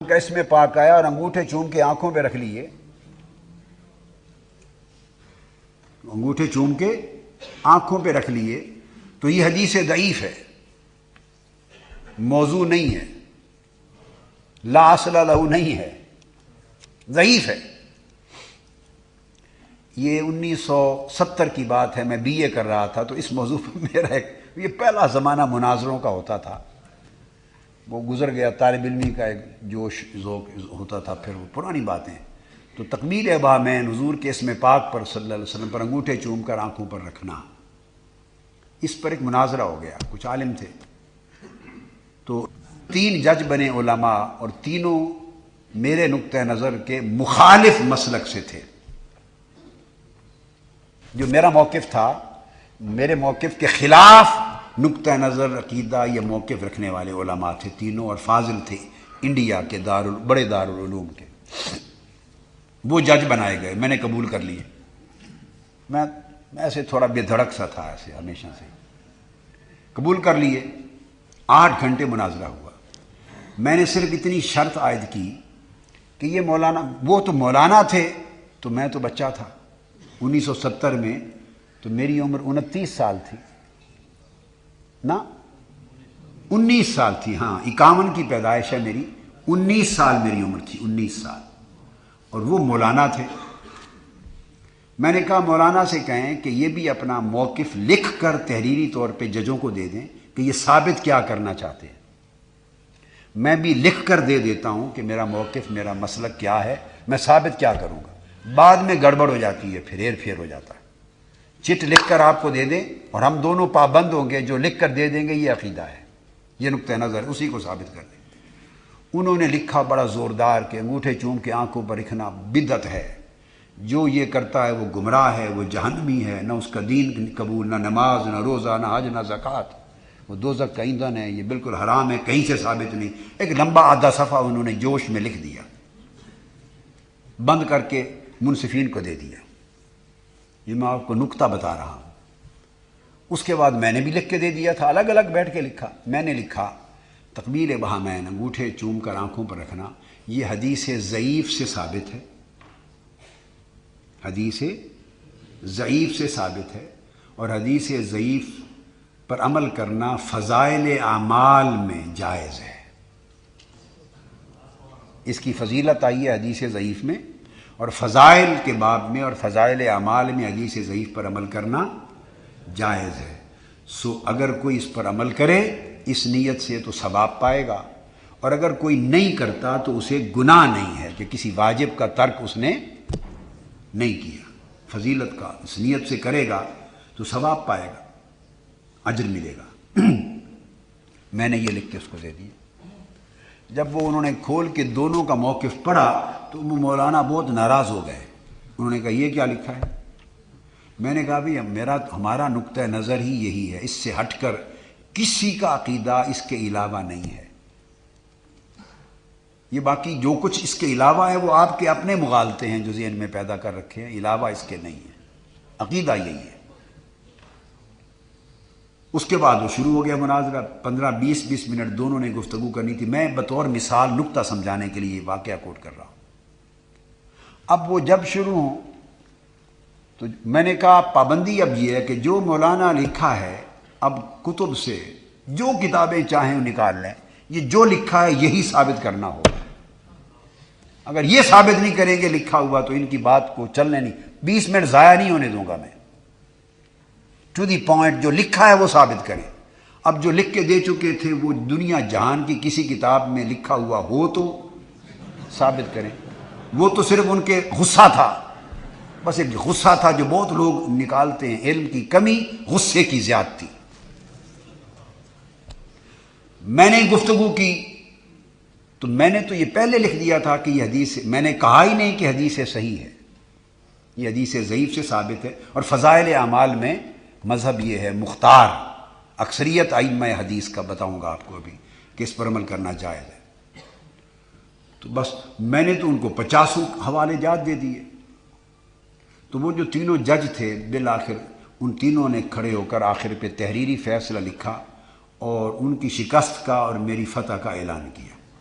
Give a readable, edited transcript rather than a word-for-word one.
کا اس میں پاک آیا اور انگوٹھے چوم کے آنکھوں پہ رکھ لیے، انگوٹھے چوم کے آنکھوں پہ رکھ لیے، تو یہ حدیث ضعیف ہے، موضوع نہیں ہے، لا اصل لہ نہیں ہے، ضعیف ہے۔ یہ 1970 کی بات ہے، میں بی اے کر رہا تھا، تو اس موضوع پر میرا یہ پہلا زمانہ مناظروں کا ہوتا تھا، وہ گزر گیا، طالب علمی کا ایک جوش ذوق ہوتا تھا، پھر وہ پرانی باتیں۔ تو تکمیل ابامین حضور کے اسم پاک پر صلی اللہ علیہ وسلم پر انگوٹھے چوم کر آنکھوں پر رکھنا، اس پر ایک مناظرہ ہو گیا، کچھ عالم تھے، تو 3 جج بنے علماء، اور تینوں میرے نقطہ نظر کے مخالف مسلک سے تھے۔ جو میرا موقف تھا، میرے موقف کے خلاف نقطہ نظر عقیدہ یہ موقف رکھنے والے علماء تھے تینوں، اور فاضل تھے انڈیا کے بڑے دارالعلوم کے۔ وہ جج بنائے گئے، میں نے قبول کر لیے، میں ایسے تھوڑا بے دھڑک سا تھا، ایسے ہمیشہ سے قبول کر لیے۔ 8 گھنٹے مناظرہ ہوا۔ میں نے صرف اتنی شرط عائد کی کہ یہ مولانا، وہ تو مولانا تھے تو میں تو بچہ تھا 1970 میں، تو میری عمر 29 سال تھی نا، 19 سال تھی، ہاں 51 کی پیدائش ہے میری، 19 سال میری عمر تھی، 19 سال، اور وہ مولانا تھے۔ میں نے کہا مولانا سے کہیں کہ یہ بھی اپنا موقف لکھ کر تحریری طور پہ ججوں کو دے دیں کہ یہ ثابت کیا کرنا چاہتے ہیں، میں بھی لکھ کر دے دیتا ہوں کہ میرا موقف، میرا مسلک کیا ہے، میں ثابت کیا کروں گا۔ بعد میں گڑبڑ ہو جاتی ہے، پھر ہیر پھیر ہو جاتا ہے۔ چٹ لکھ کر آپ کو دے دیں اور ہم دونوں پابند ہوں گے، جو لکھ کر دے دیں گے یہ عقیدہ ہے، یہ نقطہ نظر، اسی کو ثابت کر دیں۔ انہوں نے لکھا بڑا زوردار کہ انگوٹھے چوم کے آنکھوں پر رکھنا بدعت ہے، جو یہ کرتا ہے وہ گمراہ ہے، وہ جہنمی ہے، نہ اس کا دین قبول، نہ نماز، نہ روزہ، نہ حج، نہ زکوٰۃ، وہ دوزخ کا ایندھن ہے، یہ بالکل حرام ہے، کہیں سے ثابت نہیں۔ ایک لمبا آدھا صفحہ انہوں نے جوش میں لکھ دیا، بند کر کے منصفین کو دے دیا۔ یہ میں آپ کو نکتہ بتا رہا ہوں۔ اس کے بعد میں نے بھی لکھ کے دے دیا تھا، الگ الگ بیٹھ کے لکھا۔ میں نے لکھا تقبیل بہامین، انگوٹھے چوم کر آنکھوں پر رکھنا، یہ حدیث ضعیف سے ثابت ہے، حدیث ضعیف سے ثابت ہے، اور حدیث ضعیف پر عمل کرنا فضائل اعمال میں جائز ہے۔ اس کی فضیلت آئی ہے حدیث ضعیف میں، اور فضائل کے باب میں اور فضائل اعمال میں حدیث ضعیف پر عمل کرنا جائز ہے۔ سو اگر کوئی اس پر عمل کرے اس نیت سے تو ثواب پائے گا، اور اگر کوئی نہیں کرتا تو اسے گناہ نہیں ہے کہ کسی واجب کا ترک اس نے نہیں کیا۔ فضیلت کا اس نیت سے کرے گا تو ثواب پائے گا، اجر ملے گا۔ میں نے یہ لکھ کے اس کو دے دیا۔ جب وہ انہوں نے کھول کے دونوں کا موقف پڑھا تو وہ مولانا بہت ناراض ہو گئے۔ انہوں نے کہا یہ کیا لکھا ہے؟ میں نے کہا بھی ہمارا نقطہ نظر ہی یہی ہے، اس سے ہٹ کر کسی کا عقیدہ اس کے علاوہ نہیں ہے۔ یہ باقی جو کچھ اس کے علاوہ ہے وہ آپ کے اپنے مغالطے ہیں جو ذہن میں پیدا کر رکھے ہیں، علاوہ اس کے نہیں ہے، عقیدہ یہی ہے۔ اس کے بعد وہ شروع ہو گیا مناظرہ، 15-20 منٹ دونوں نے گفتگو کرنی تھی۔ میں بطور مثال نکتہ سمجھانے کے لیے واقعہ کوٹ کر رہا ہوں۔ اب وہ جب شروع ہوں تو میں نے کہا پابندی اب یہ ہے کہ جو مولانا لکھا ہے، اب کتب سے جو کتابیں چاہیں وہ نکال لیں، یہ جو لکھا ہے یہی ثابت کرنا ہوگا۔ اگر یہ ثابت نہیں کریں گے لکھا ہوا تو ان کی بات کو چلنے نہیں، 20 منٹ ضائع نہیں ہونے دوں گا میں۔ ٹو دی پوائنٹ، جو لکھا ہے وہ ثابت کریں۔ اب جو لکھ کے دے چکے تھے وہ دنیا جہان کی کسی کتاب میں لکھا ہوا ہو تو ثابت کریں۔ وہ تو صرف ان کے غصہ تھا، بس ایک غصہ تھا جو بہت لوگ نکالتے ہیں، علم کی کمی، غصے کی زیادتی۔ میں نے گفتگو کی تو میں نے تو یہ پہلے لکھ دیا تھا کہ یہ حدیث، میں نے کہا ہی نہیں کہ حدیث صحیح ہے، یہ حدیث ضعیف سے ثابت ہے، اور فضائل اعمال میں مذہب یہ ہے مختار، اکثریت ائمہ حدیث کا بتاؤں گا آپ کو ابھی کہ اس پر عمل کرنا جائز ہے۔ تو بس میں نے تو ان کو 50 حوالے جات دے دیے۔ تو وہ جو تینوں جج تھے بالآخر ان تینوں نے کھڑے ہو کر آخر پہ تحریری فیصلہ لکھا اور ان کی شکست کا اور میری فتح کا اعلان کیا۔